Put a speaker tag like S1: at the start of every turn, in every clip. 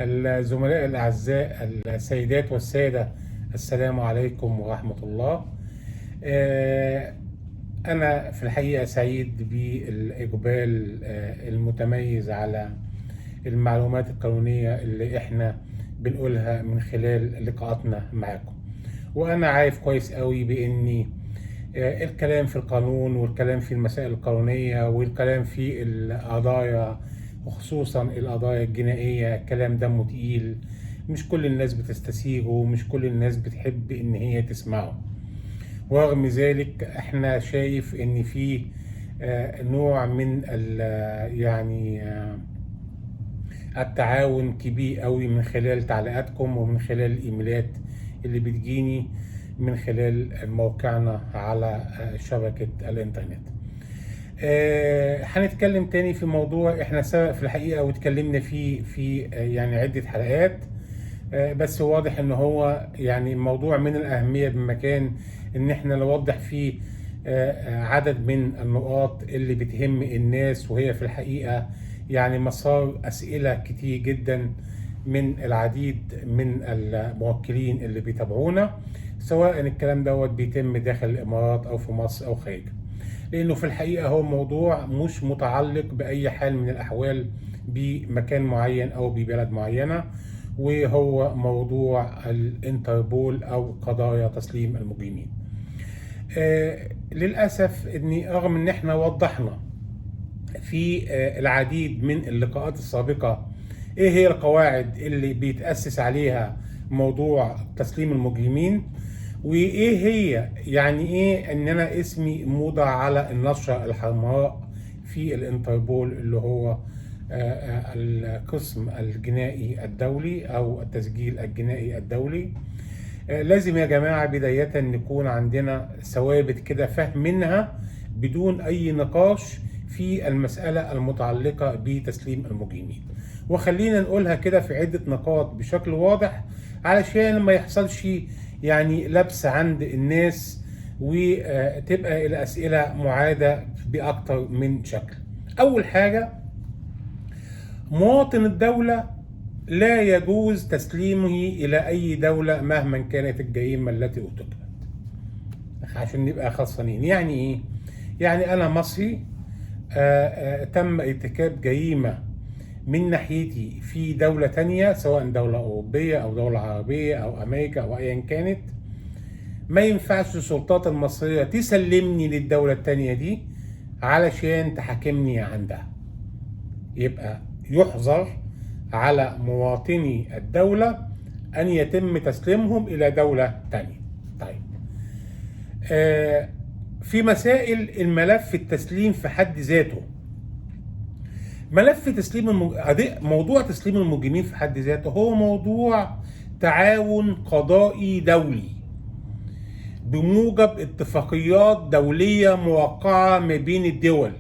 S1: الزملاء الأعزاء السيدات والسادة، السلام عليكم ورحمة الله. أنا في الحقيقة سعيد بالإقبال المتميز على المعلومات القانونية اللي إحنا بنقولها من خلال لقاءاتنا معاكم. وأنا عارف كويس قوي بإني الكلام في القانون والكلام في المسائل القانونية والكلام في القضايا وخصوصا القضايا الجنائية كلام دمه تقيل، مش كل الناس بتستسيغه ومش كل الناس بتحب ان هي تسمعه. ورغم ذلك احنا شايف ان في نوع من التعاون كبير قوي من خلال تعليقاتكم ومن خلال الايميلات اللي بتجيني من خلال موقعنا على شبكة الانترنت. هنتكلم تاني في موضوع احنا سبق في الحقيقة واتكلمنا فيه في عدة حلقات، بس واضح ان هو موضوع من الاهمية بمكان ان احنا نوضح فيه عدد من النقاط اللي بتهم الناس، وهي في الحقيقة مسار اسئلة كتير جدا من العديد من الموكلين اللي بيتابعونا، سواء الكلام دوت بيتم داخل الامارات او في مصر او خارج، لانه في الحقيقه هو موضوع مش متعلق باي حال من الاحوال بمكان معين او ببلد معينه، وهو موضوع الانتربول او قضايا تسليم المجرمين. للاسف اني رغم ان احنا وضحنا في العديد من اللقاءات السابقه ايه هي القواعد اللي بيتأسس عليها موضوع تسليم المجرمين، وايه هي ايه ان انا اسمي موضع على النشرة الحمراء في الانتربول اللي هو القسم الجنائي الدولي او التسجيل الجنائي الدولي. لازم يا جماعة بداية نكون عندنا ثوابت كده فهم منها بدون اي نقاش في المسألة المتعلقة بتسليم المجرمين، وخلينا نقولها كده في عدة نقاط بشكل واضح علشان ما يحصلش لبس عند الناس وتبقى الأسئلة معادة بأكتر من شكل. أول حاجة، مواطن الدولة لا يجوز تسليمه إلى أي دولة مهما كانت الجريمة التي ارتكبت. عشان نبقى خلصانين، إيه؟ أنا مصري تم ارتكاب جريمة من ناحيتي في دولة تانية، سواء دولة أوروبية أو دولة عربية أو أمريكا أو أيا كانت، ما ينفعش السلطات المصرية تسلمني للدولة التانية دي علشان تحاكمني عندها. يبقى يحظر على مواطني الدولة أن يتم تسليمهم إلى دولة تانية. طيب، في مسائل الملف التسليم في حد ذاته، ملف موضوع تسليم المجرمين في حد ذاته هو موضوع تعاون قضائي دولي بموجب اتفاقيات دولية موقعة ما بين الدول.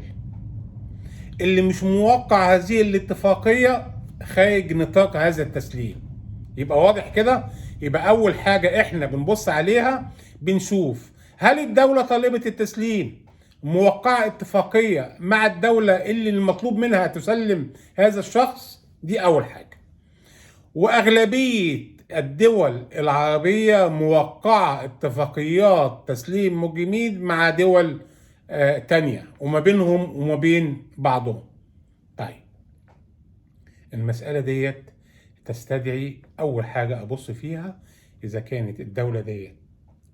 S1: اللي مش موقع هذه الاتفاقية خارج نطاق هذا التسليم. يبقى واضح كده؟ يبقى أول حاجة احنا بنبص عليها بنشوف هل الدولة طالبة التسليم موقعة اتفاقية مع الدولة اللي المطلوب منها تسلم هذا الشخص. دي أول حاجة. وأغلبية الدول العربية موقعة اتفاقيات تسليم مجرمين مع دول تانية وما بينهم وما بين بعضهم. طيب، المسألة ديت تستدعي أول حاجة أبص فيها إذا كانت الدولة ديت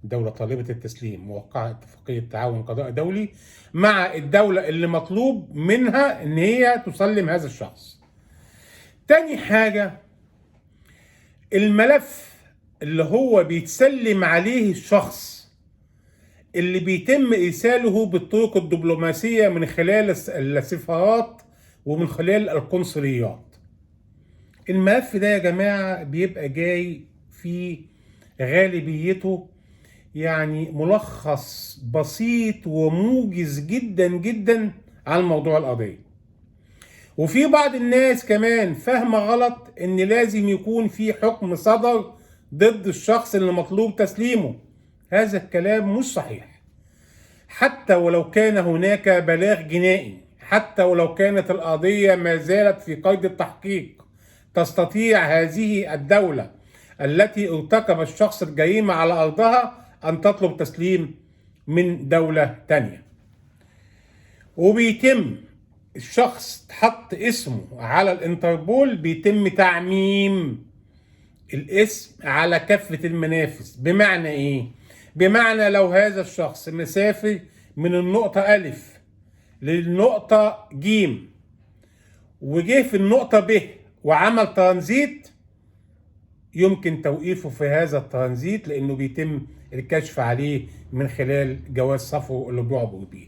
S1: دولة طالبة التسليم موقعة اتفاقية تعاون قضائي دولي مع الدولة اللي مطلوب منها ان هي تسلم هذا الشخص. تاني حاجة، الملف اللي هو بيتسلم عليه الشخص اللي بيتم إرساله بالطرق الدبلوماسية من خلال السفارات ومن خلال القنصليات. الملف ده يا جماعة بيبقى جاي في غالبيته ملخص بسيط وموجز جدا جدا عن موضوع القضية. وفي بعض الناس كمان فاهمة غلط ان لازم يكون في حكم صدر ضد الشخص اللي مطلوب تسليمه. هذا الكلام مش صحيح. حتى ولو كان هناك بلاغ جنائي، حتى ولو كانت القضية ما زالت في قيد التحقيق، تستطيع هذه الدولة التي ارتكب الشخص الجريمة على أرضها أن تطلب تسليم من دولة تانية. وبيتم الشخص تحط اسمه على الانتربول، بيتم تعميم الاسم على كافة المنافذ. بمعنى ايه؟ بمعنى لو هذا الشخص مسافر من النقطة ألف للنقطة جيم وجه في النقطة ب وعمل ترانزيت، يمكن توقيفه في هذا الترانزيت لأنه بيتم الكشف عليه من خلال جواز سفره اللي بيعبر بيه.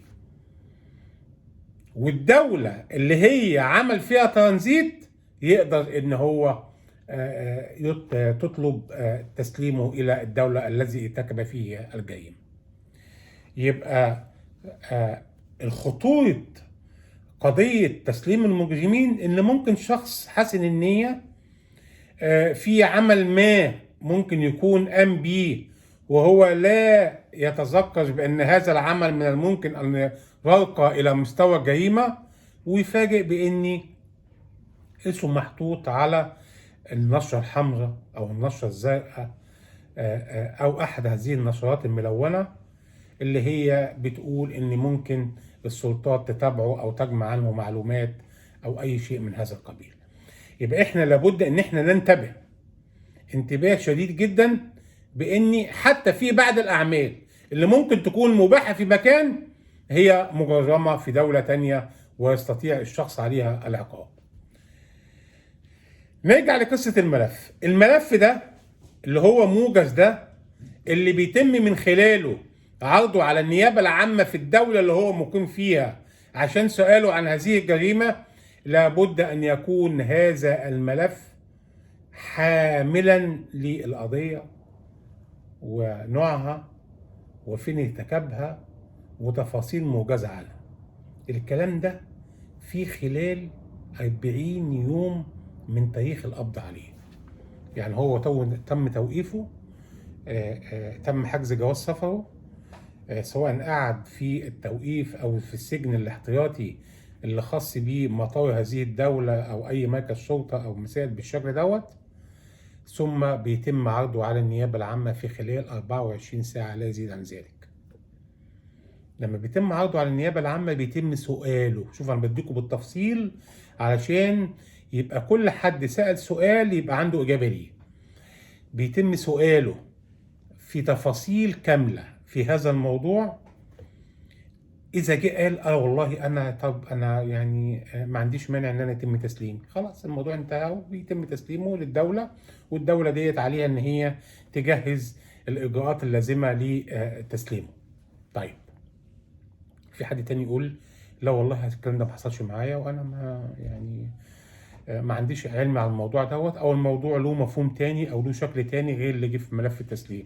S1: والدولة اللي هي عمل فيها ترانزيت يقدر ان هو تطلب تسليمه الى الدولة الذي ارتكب فيها الجريمة. يبقى الخطورة قضية تسليم المجرمين ان ممكن شخص حسن النية في عمل ما ممكن يكون قام بيه وهو لا يتذكر بأن هذا العمل من الممكن أن يرقى إلى مستوى الجريمة، ويفاجئ بأن اسمه محطوط على النشرة الحمراء أو النشرة الزرقاء أو أحد هذه النشرات الملونة اللي هي بتقول أن ممكن السلطات تتابعه أو تجمع عنه معلومات أو أي شيء من هذا القبيل. يبقى إحنا لابد أن إحنا ننتبه انتباه شديد جدا بأن حتى في بعض الأعمال اللي ممكن تكون مباحة في مكان هي مجرمة في دولة تانية ويستطيع الشخص عليها العقاب. نرجع لقصة الملف. الملف ده اللي هو موجز ده اللي بيتم من خلاله عرضه على النيابة العامة في الدولة اللي هو مقيم فيها عشان سؤاله عن هذه الجريمة، لابد أن يكون هذا الملف حاملا للقضية ونوعها وفين ارتكبها وتفاصيل موجزة عنها. الكلام ده في خلال 40 يوم من تاريخ القبض عليه. يعني هو تم توقيفه، تم حجز جواز سفره، سواء قعد في التوقيف أو في السجن الاحتياطي اللي خاص بيه مطار هذه الدولة أو أي مركز شرطة أو مسائل بالشكل دوت، ثم بيتم عرضه على النيابة العامة في خلال 24 ساعة لا يزيد عن ذلك. لما بيتم عرضه على النيابة العامة بيتم سؤاله. شوف أنا بديكم بالتفصيل علشان يبقى كل حد سأل سؤال يبقى عنده إجابة ليه. بيتم سؤاله في تفاصيل كاملة في هذا الموضوع. إذا جه قال والله أنا يعني ما عنديش مانع إن أنا يتم تسليمي، خلاص الموضوع انتهى وبيتم تسليمه للدولة، والدولة ديت عليها إن هي تجهز الإجراءات اللازمة لتسليمه. طيب في حد تاني يقول لا والله الكلام ده ما حصلش معايا وأنا ما عنديش علم على الموضوع دوت، أو الموضوع له مفهوم تاني أو له شكل تاني غير اللي جه في ملف التسليم.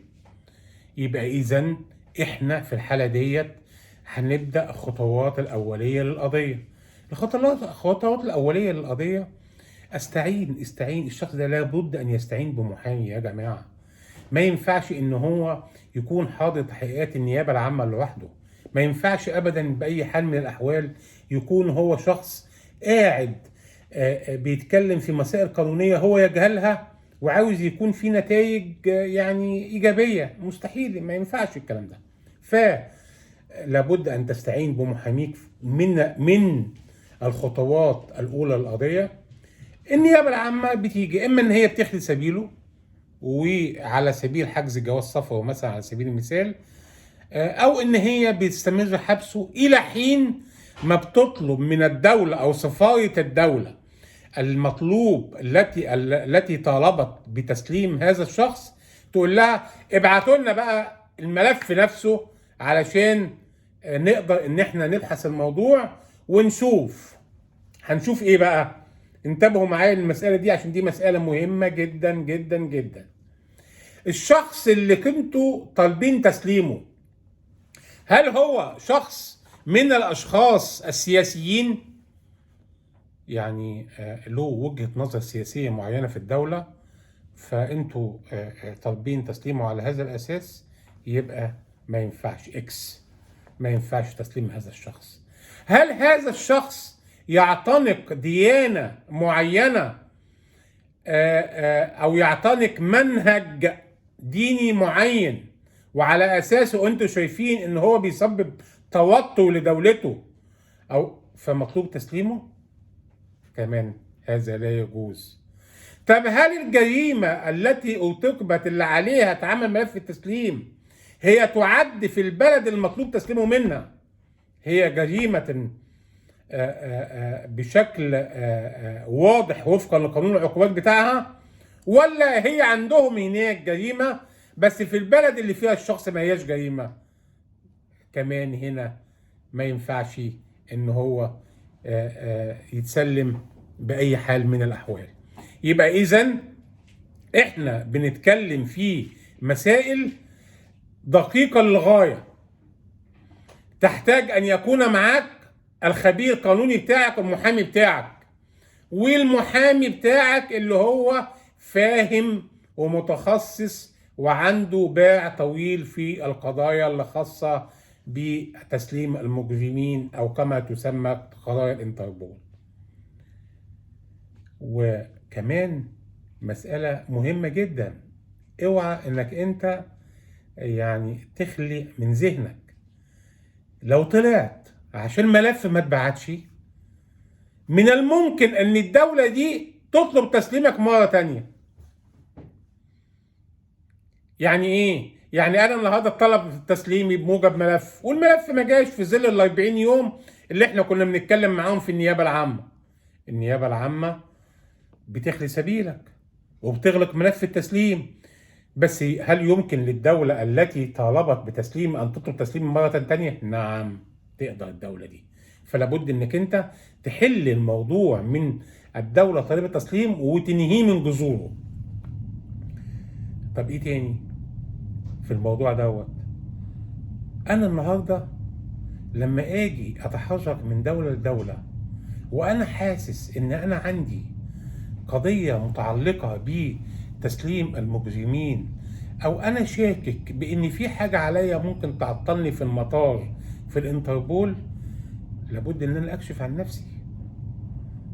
S1: يبقى إذن إحنا في الحالة ديت هنبدأ الخطوات الأولية للقضية. الخطوات الأولية للقضية استعين الشخص ده لابد أن يستعين بمحامي يا جماعة. ما ينفعش إن هو يكون حاضر تحقيقات النيابة العامة لوحده. ما ينفعش أبدا بأي حال من الأحوال يكون هو شخص قاعد بيتكلم في مسائل قانونية هو يجهلها وعاوز يكون في نتائج يعني إيجابية. مستحيل، ما ينفعش الكلام ده. فلابد أن تستعين بمحاميك من الخطوات الأولى للقضية. النيابة العامة بتيجي إما إن هي بتخلي سبيله وعلى سبيل حجز جواز سفر مثلا على سبيل المثال، أو إن هي بتستمر حبسه إلى حين ما بتطلب من الدولة أو سفارة الدولة المطلوب التي طالبت بتسليم هذا الشخص تقول لها ابعتوا لنا بقى الملف نفسه علشان نقدر ان احنا نبحث الموضوع ونشوف. هنشوف ايه بقى؟ انتبهوا معايا المسألة دي عشان دي مسألة مهمة جدا جدا جدا. الشخص اللي كنتوا طالبين تسليمه هل هو شخص من الاشخاص السياسيين؟ يعني له وجهة نظر سياسية معينة في الدولة فانتوا طالبين تسليمه على هذا الاساس، يبقى ما ينفعش ما ينفعش تسليم هذا الشخص. هل هذا الشخص يعتنق ديانة معينة او يعتنق منهج ديني معين وعلى اساسه انتوا شايفين ان هو بيسبب توتر لدولته، او فمطلوب تسليمه، كمان هذا لا يجوز. طب هل الجريمة التي ارتكبت اللي عليها اتعمل ملف التسليم هي تعد في البلد المطلوب تسليمه منها هي جريمة بشكل واضح وفقا لقانون العقوبات بتاعها، ولا هي عندهم هناك جريمة بس في البلد اللي فيها الشخص ما هياش جريمة؟ كمان هنا ما ينفعش ان هو يتسلم بأي حال من الأحوال. يبقى إذن احنا بنتكلم في مسائل دقيقة للغاية، تحتاج أن يكون معاك الخبير القانوني بتاعك والمحامي بتاعك، والمحامي بتاعك اللي هو فاهم ومتخصص وعنده باع طويل في القضايا اللي خاصة بتسليم المجرمين أو كما تسمى قضايا الانتربول. وكمان مسألة مهمة جدا، اوعى انك انت يعني تخلي من ذهنك لو طلعت عشان ملف ما اتبعتش من الممكن ان الدولة دي تطلب تسليمك مرة تانية. يعني ايه؟ يعني انا النهارده طلب تسليمي بموجب ملف والملف ما جاش في ظل ال 40 يوم اللي احنا كنا بنتكلم معاهم في النيابة العامة. النيابة العامة بتخلي سبيلك وبتغلق ملف التسليم، بس هل يمكن للدولة التي طالبت بتسليم أن تطلب تسليم مرة تانية؟ نعم، تقدر الدولة دي. فلا بد إنك أنت تحل الموضوع من الدولة طالبة التسليم وتنهيه من جذوره. طب إيه تاني في الموضوع دوت؟ أنا النهاردة لما أجي أتحرك من دولة لدولة وأنا حاسس إن أنا عندي قضية متعلقة بتسليم المجرمين، او انا شاكك بان في حاجة عليا ممكن تعطلني في المطار في الانتربول، لابد ان انا اكشف عن نفسي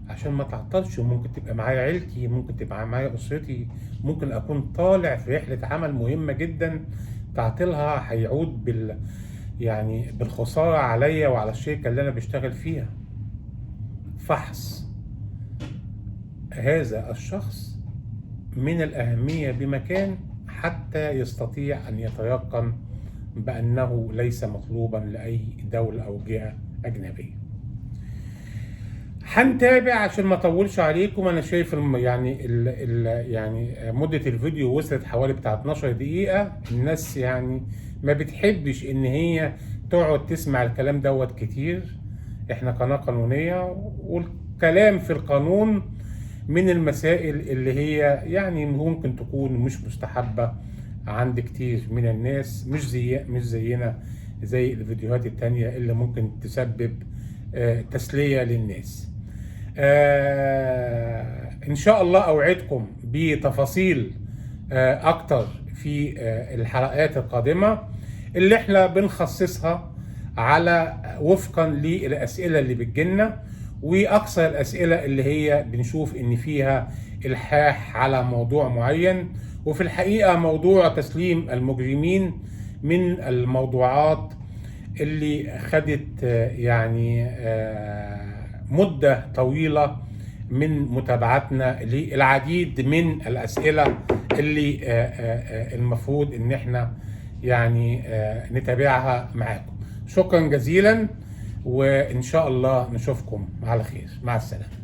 S1: عشان ما تعطلش. وممكن تبقى معايا عيلتي، ممكن تبقى معايا اسرتي، ممكن اكون طالع في رحلة عمل مهمة جدا تعطيلها هيعود يعني بالخسارة عليا وعلى الشركة اللي انا بشتغل فيها. فحص هذا الشخص من الأهمية بمكان حتى يستطيع أن يتيقن بأنه ليس مطلوبا لأي دولة أو جهة أجنبية. هنتابع عشان ما اطولش عليكم. انا شايف يعني مدة الفيديو وصلت حوالي بتاع 12 دقيقة. الناس يعني ما بتحبش ان هي تقعد تسمع الكلام دوت كتير. احنا قناة قانونية، والكلام في القانون من المسائل اللي هي يعني ممكن تكون مش مستحبة عند كتير من الناس، مش زينا زي الفيديوهات التانية اللي ممكن تسبب تسلية للناس. ان شاء الله اوعدكم بتفاصيل اكتر في الحلقات القادمة اللي احنا بنخصصها على وفقا للاسئلة اللي بتجيلنا، واكثر الاسئلة اللي هي بنشوف ان فيها الحاح على موضوع معين. وفي الحقيقة موضوع تسليم المجرمين من الموضوعات اللي خدت يعني مدة طويلة من متابعتنا للعديد من الأسئلة اللي المفروض ان احنا يعني نتابعها معاكم. شكرا جزيلا، وان شاء الله نشوفكم على خير. مع السلامة.